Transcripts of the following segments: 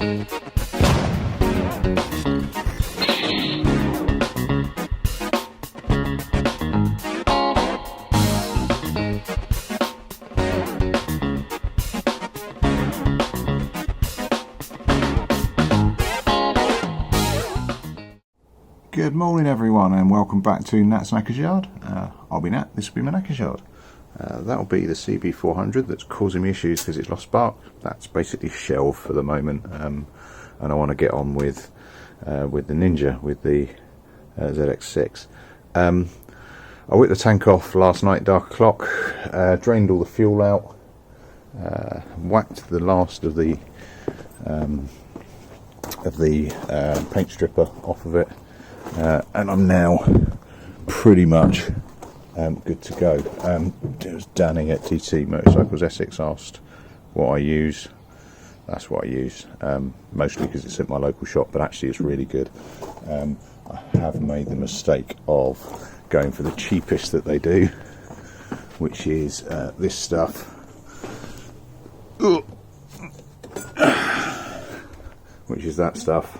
Good morning everyone, and welcome back to Nat's Knackers Yard. I'll be Nat, this will be my Knackers Yard. That'll be the CB400 that's causing me issues because it's lost spark. That's basically shelved for the moment, and I want to get on with the Ninja, with the ZX6. I whipped the tank off last night, dark o'clock, drained all the fuel out, whacked the last of the paint stripper off of it. And I'm now pretty much good to go. It was Danny at TT Motorcycles Essex asked what I use. That's what I use, mostly because it's at my local shop, but actually it's really good. I have made the mistake of going for the cheapest that they do, which is this stuff. Which is that stuff.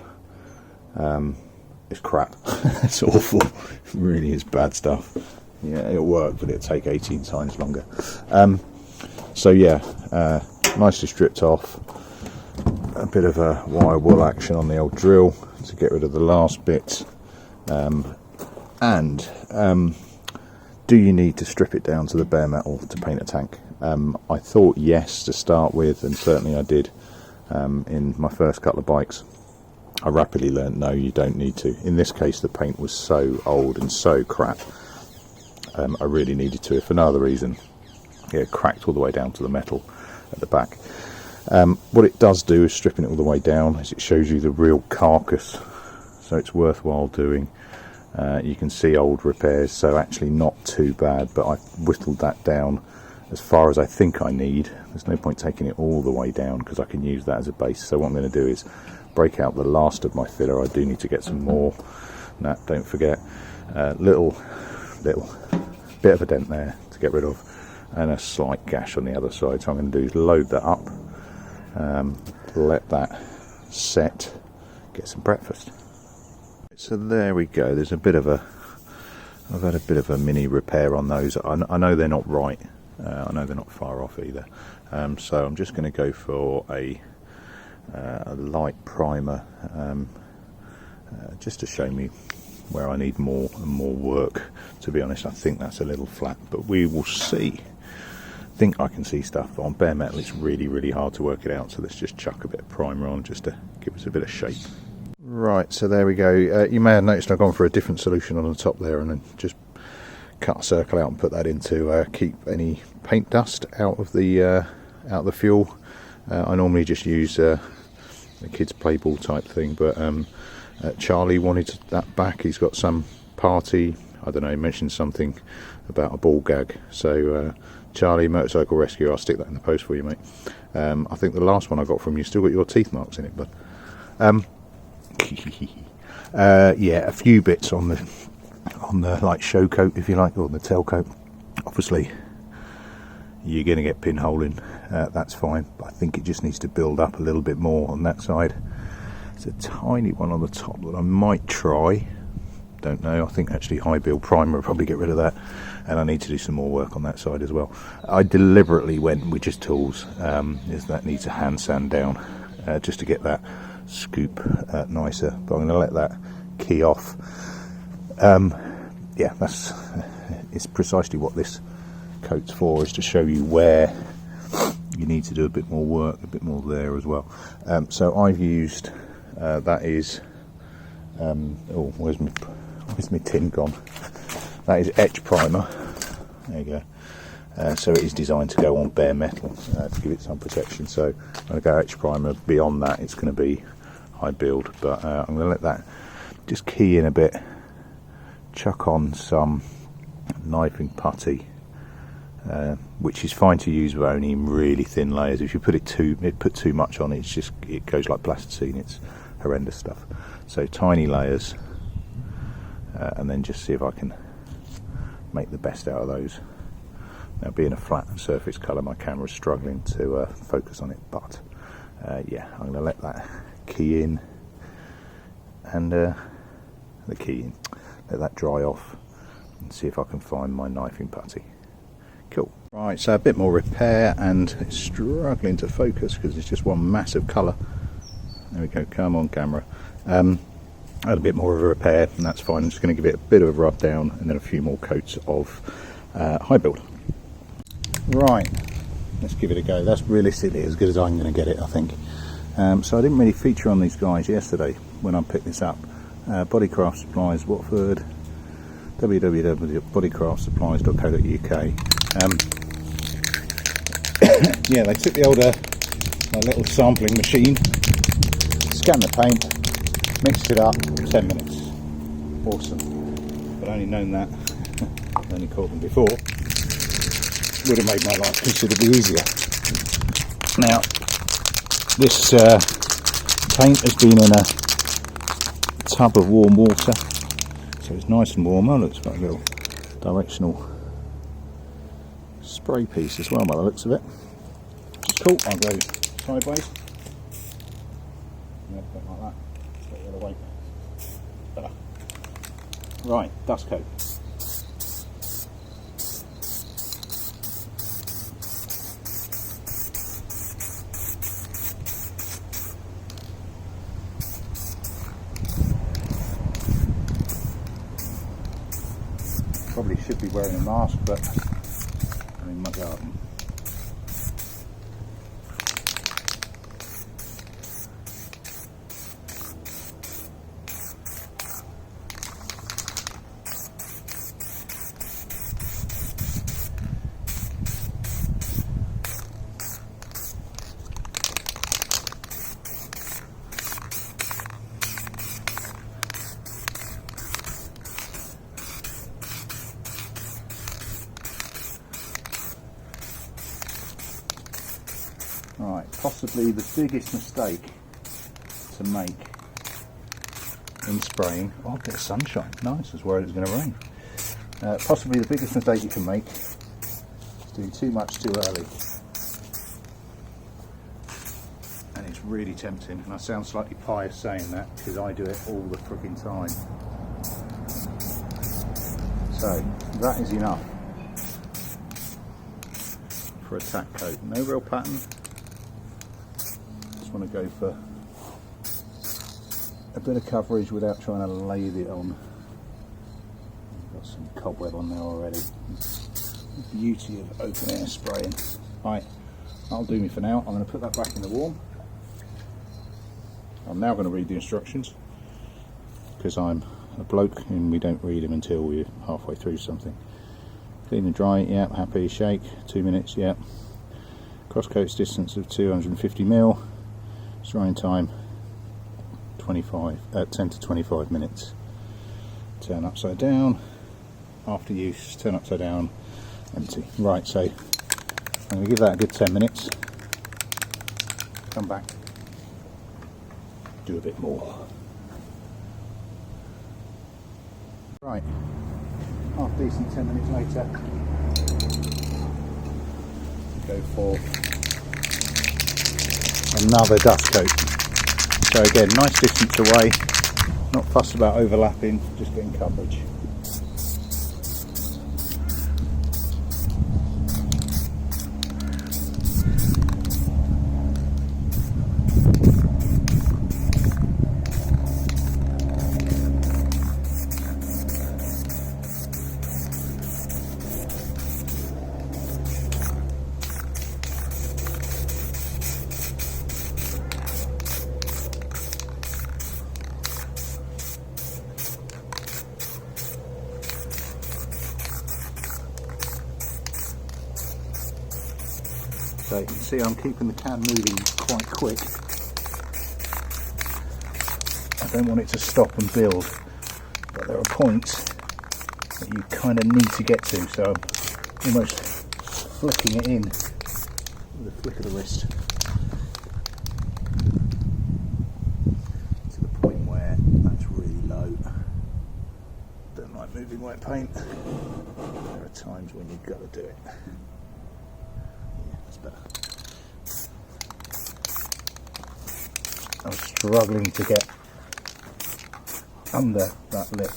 It's crap. It's awful. It really is bad stuff. Yeah, it'll work, but it'll take 18 times longer. So yeah, nicely stripped off. A bit of a wire wool action on the old drill to get rid of the last bits. Do you need to strip it down to the bare metal to paint a tank? I thought yes to start with, and certainly I did in my first couple of bikes. I rapidly learned no, you don't need to. In this case, the paint was so old and so crap, I really needed to. For no other reason, it cracked all the way down to the metal at the back. What it does do is stripping it all the way down, is it shows you the real carcass, so it's worthwhile doing. You can see old repairs, so actually not too bad, but I've whittled that down as far as I think I need. There's no point taking it all the way down because I can use that as a base. So what I'm going to do is break out the last of my filler. I do need to get some more. Nat, don't forget. Little bit of a dent there to get rid of, and a slight gash on the other side. So I'm going to do is load that up, let that set, get some breakfast. So there we go. There's a bit of a, I've had a bit of a mini repair on those. I know they're not right. I know they're not far off either. So I'm just going to go for a light primer, just to show me where I need more and more work. To be honest, I think that's a little flat, but we will see. I think I can see stuff, but on bare metal it's really hard to work it out, so let's just chuck a bit of primer on just to give us a bit of shape. Right, so there we go. You may have noticed I've gone for a different solution on the top there, and then just cut a circle out and put that in to keep any paint dust out of the fuel. I normally just use a kids play ball type thing, but Charlie wanted that back. He's got some party, I don't know, he mentioned something about a ball gag. So Charlie, Motorcycle Rescue, I'll stick that in the post for you, mate. I think the last one I got from you still got your teeth marks in it, but yeah, a few bits on the like show coat, if you like, or the tail coat. Obviously you're going to get pinholing, that's fine, but I think it just needs to build up a little bit more on that side. There's a tiny one on the top that I might try, don't know. I think actually high build primer will probably get rid of that, and I need to do some more work on that side as well. I deliberately went with just tools, as that needs a hand sand down, just to get that scoop nicer, but I'm going to let that key off. Yeah, it's precisely what this coat's for, is to show you where you need to do a bit more work, a bit more there as well. So I've used that is oh, where's my tin gone? That is etch primer. There you go. So it is designed to go on bare metal to give it some protection. So I'm going to go etch primer. Beyond that, it's going to be high build, but I'm going to let that just key in a bit. Chuck on some knifing putty, which is fine to use with only really thin layers. If you put too much on, it goes like plasticine. It's horrendous stuff. So tiny layers, and then just see if I can make the best out of those. Now, being a flat surface colour, my camera's struggling to focus on it, but yeah, I'm going to let that key in and let that dry off and see if I can find my knifing putty. Cool. Right, so a bit more repair, and it's struggling to focus because it's just one massive colour. There we go, come on camera. Add a bit more of a repair and that's fine. I'm just going to give it a bit of a rub down and then a few more coats of high build. Right, let's give it a go. That's realistically as good as I'm going to get it, I think. So I didn't really feature on these guys yesterday when I picked this up. Bodycraft Supplies, Watford, www.bodycraftsupplies.co.uk. Yeah, they took the older little sampling machine, scanned the paint, mixed it up, 10 minutes. Awesome. But only known that, only caught them before, would have made my life considerably easier. Now, this paint has been in a tub of warm water, so it's nice and warm. Oh, look, it's got a little directional spray piece as well by the looks of it. Cool, I'll go sideways. Yeah, like that. Get the other way. Better. Right, dust coat. Probably should be wearing a mask, but I'm in my garden. Right, possibly the biggest mistake to make in spraying. Oh, a bit of sunshine. Nice, I was worried it was going to rain. Possibly the biggest mistake you can make is doing too much too early. And it's really tempting, and I sound slightly pious saying that because I do it all the freaking time. So, that is enough for a tack coat. No real pattern. Just want to go for a bit of coverage without trying to lathe it on. Got some cobweb on there already. The beauty of open air spraying. Right, that'll do me for now. I'm going to put that back in the warm. I'm now going to read the instructions because I'm a bloke and we don't read them until we're halfway through something. Clean and dry, yep. Happy, shake, 2 minutes, yep. Cross coats distance of 250mm. Drying time 10 to 25 minutes. Turn upside down. After use, turn upside down, empty. Right, so I'm going to give that a good 10 minutes. Come back, do a bit more. Right, half decent 10 minutes later, go for another dust coat. So again, nice distance away, not fussed about overlapping, just getting coverage. So you can see I'm keeping the can moving quite quick. I don't want it to stop and build, but there are points that you kind of need to get to, so I'm almost flicking it in with a flick of the wrist to the point where that's really low. Don't like moving wet paint. There are times when you've got to do it. Yeah, that's better. I was struggling to get under that lip.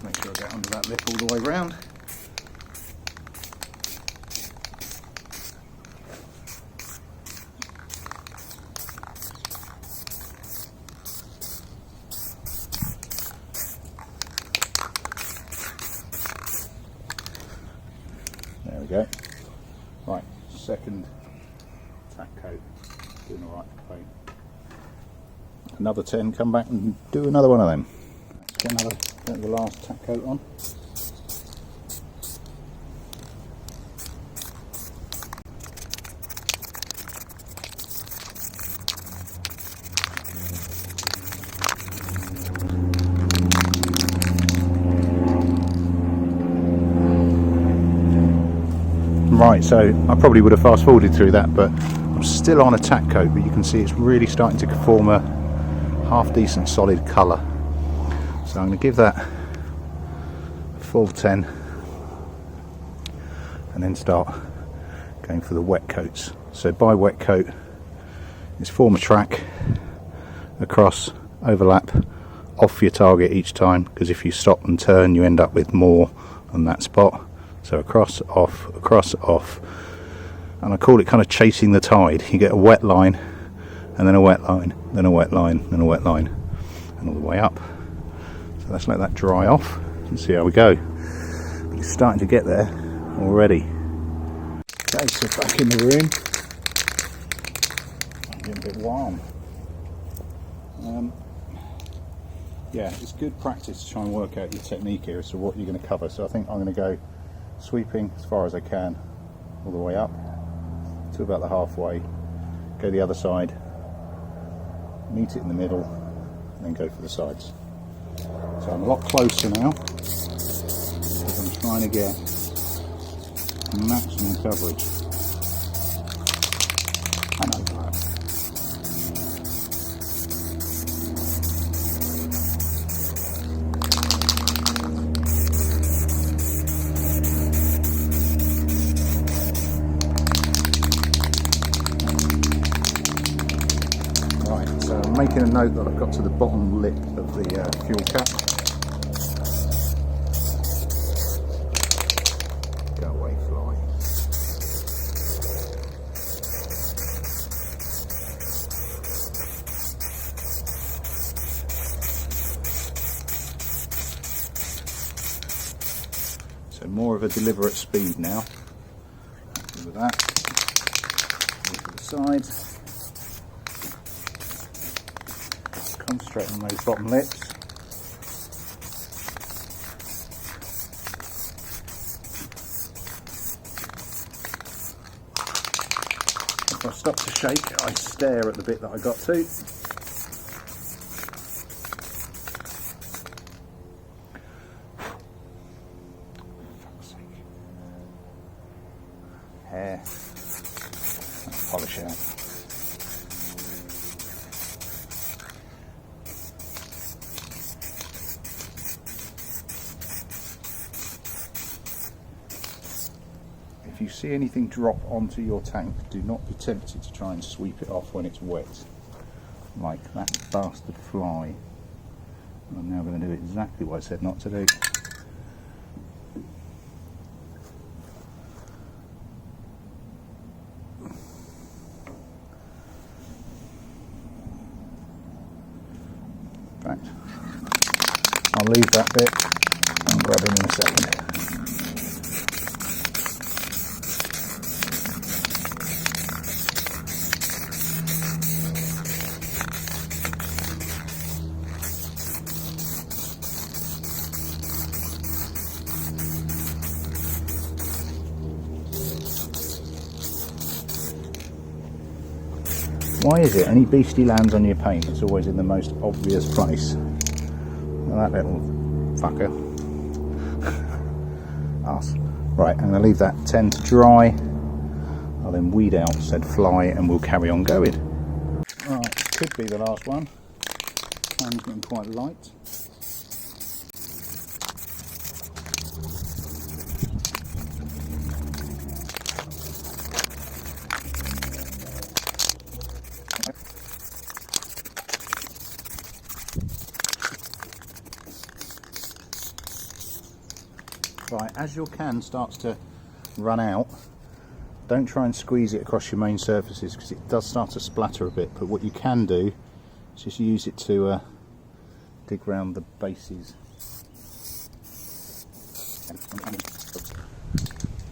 Make sure I get under that lip all the way round. There we go. Right, second tack coat, doing all right for paint. Another 10, come back and do another one of them. Get the last tack coat on. Right, so I probably would have fast forwarded through that, but I'm still on a tack coat, but you can see it's really starting to form a half decent solid colour. So I'm going to give that a full 10 and then start going for the wet coats. So by wet coat is form a track across, overlap, off your target each time, because if you stop and turn you end up with more on that spot. So across, off, and I call it kind of chasing the tide. You get a wet line, and then a wet line, then a wet line, then a wet line, and all the way up. So let's let that dry off and see how we go. But it's starting to get there already. Okay, so back in the room. I'm getting a bit warm. Yeah, it's good practice to try and work out your technique here as to what you're going to cover. So I think I'm going to go sweeping as far as I can all the way up to about the halfway, go the other side, meet it in the middle, and then go for the sides. So I'm a lot closer now because I'm trying to get maximum coverage. And overlap. Making a note that I've got to the bottom lip of the fuel cap. Go away, fly. So more of a deliberate speed now. Happy with that. Go to the sides. Concentrate on those bottom lips. If I stop to shake, I stare at the bit that I got to. Fuck's sake. Hair. Let's polish it out. If you see anything drop onto your tank, do not be tempted to try and sweep it off when it's wet, like that bastard fly. I'm now going to do exactly what I said not to do. In fact, I'll leave that bit and grab him in a second. Why is it any beastie lands on your paint, it's always in the most obvious place? Well, that little fucker. Us. Right, I'm going to leave that 10 to dry. I'll then weed out said fly and we'll carry on going. Right, could be the last one. Time's getting quite light. Right, as your can starts to run out, don't try and squeeze it across your main surfaces because it does start to splatter a bit, but what you can do is just use it to dig round the bases.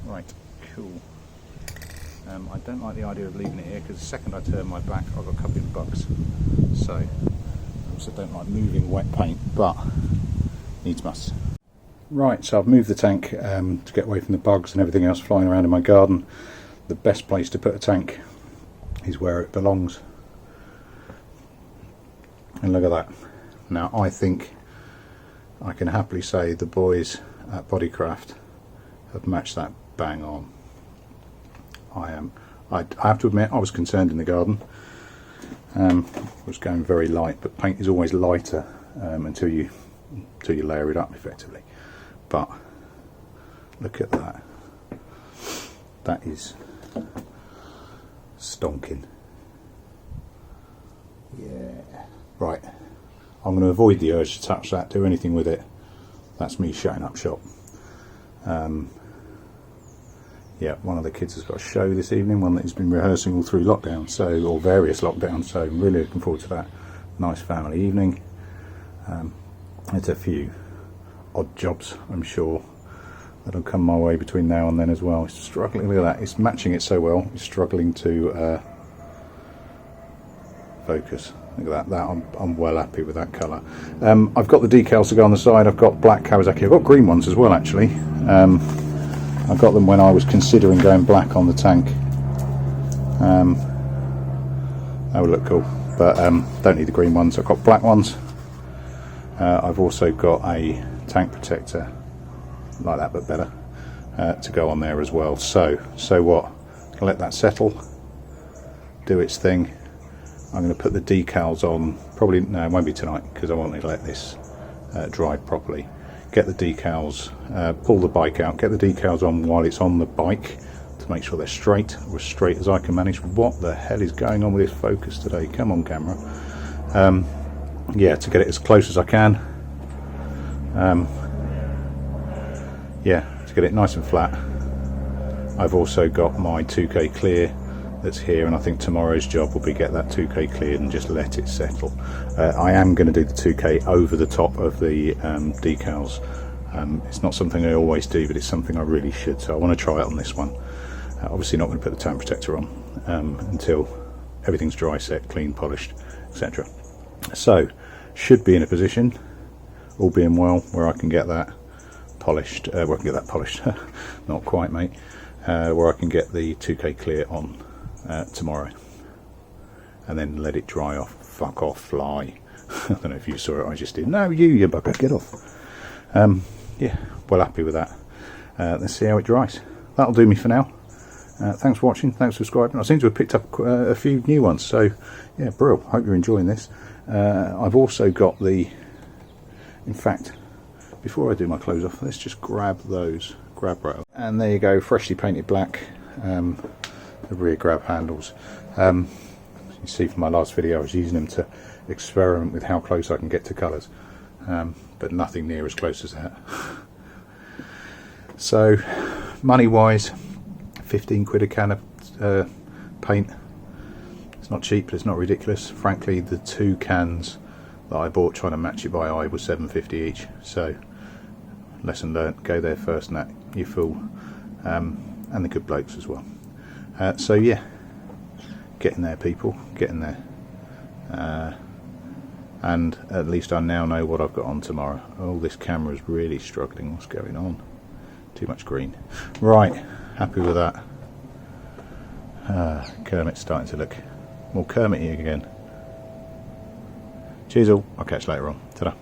Right, cool. I don't like the idea of leaving it here because the second I turn my back I've got covered in bugs, so I also don't like moving wet paint, but needs must. Right, so I've moved the tank to get away from the bugs and everything else flying around in my garden. The best place to put a tank is where it belongs. And look at that. Now I think I can happily say the boys at Bodycraft have matched that bang on. I have to admit I was concerned in the garden. It was going very light, but paint is always lighter until you layer it up effectively. But look at that. That is stonking. Yeah. Right. I'm going to avoid the urge to touch that, do anything with it. That's me shutting up shop. Yeah, one of the kids has got a show this evening, one that he's been rehearsing all through lockdown, or various lockdowns, so I'm really looking forward to that. Nice family evening. It's a few odd jobs, I'm sure, that'll come my way between now and then as well. It's struggling, look at that, it's matching it so well, it's struggling to focus. Look at that, I'm well happy with that colour. I've got the decals to go on the side, I've got black Kawasaki, I've got green ones as well actually. I got them when I was considering going black on the tank. That would look cool, but don't need the green ones, I've got black ones. I've also got a tank protector like that but better to go on there as well. So what, I'll let that settle, do its thing. I'm going to put the decals on, probably, no it won't be tonight because I want to let this dry properly. Get the decals, pull the bike out, get the decals on while it's on the bike to make sure they're straight, or as straight as I can manage. What the hell is going on with this focus today? Come on camera. Yeah, to get it as close as I can. Yeah, to get it nice and flat. I've also got my 2K clear that's here, and I think tomorrow's job will be get that 2K cleared and just let it settle. I am going to do the 2K over the top of the decals. It's not something I always do, but it's something I really should, so I want to try it on this one. Obviously not going to put the tank protector on until everything's dry set, clean, polished, etc. So should be in a position, all being well, where I can get that polished, not quite mate, where I can get the 2K clear on tomorrow and then let it dry off. Fuck off, fly. I don't know if you saw it, I just did. No, you bugger, get off. Yeah, well happy with that. Let's see how it dries. That'll do me for now. Thanks for watching, thanks for subscribing. I seem to have picked up a few new ones, so yeah, brilliant. Hope you're enjoying this. I've also got in fact, before I do my close off, let's just grab those grab rails. And there you go, freshly painted black, the rear grab handles. You see from my last video I was using them to experiment with how close I can get to colours, but nothing near as close as that. So money wise, 15 quid a can of paint. It's not cheap, but it's not ridiculous. Frankly, the 2 cans that I bought trying to match it by eye was £7.50 each, so lesson learnt, go there first and that you fool, and the good blokes as well. So yeah, get in there people, get in there, and at least I now know what I've got on tomorrow. Oh, this camera's really struggling, what's going on? Too much green. Right, happy with that. Kermit's starting to look more Kermit-y again. Cheers all, I'll catch you later on. Ta-da.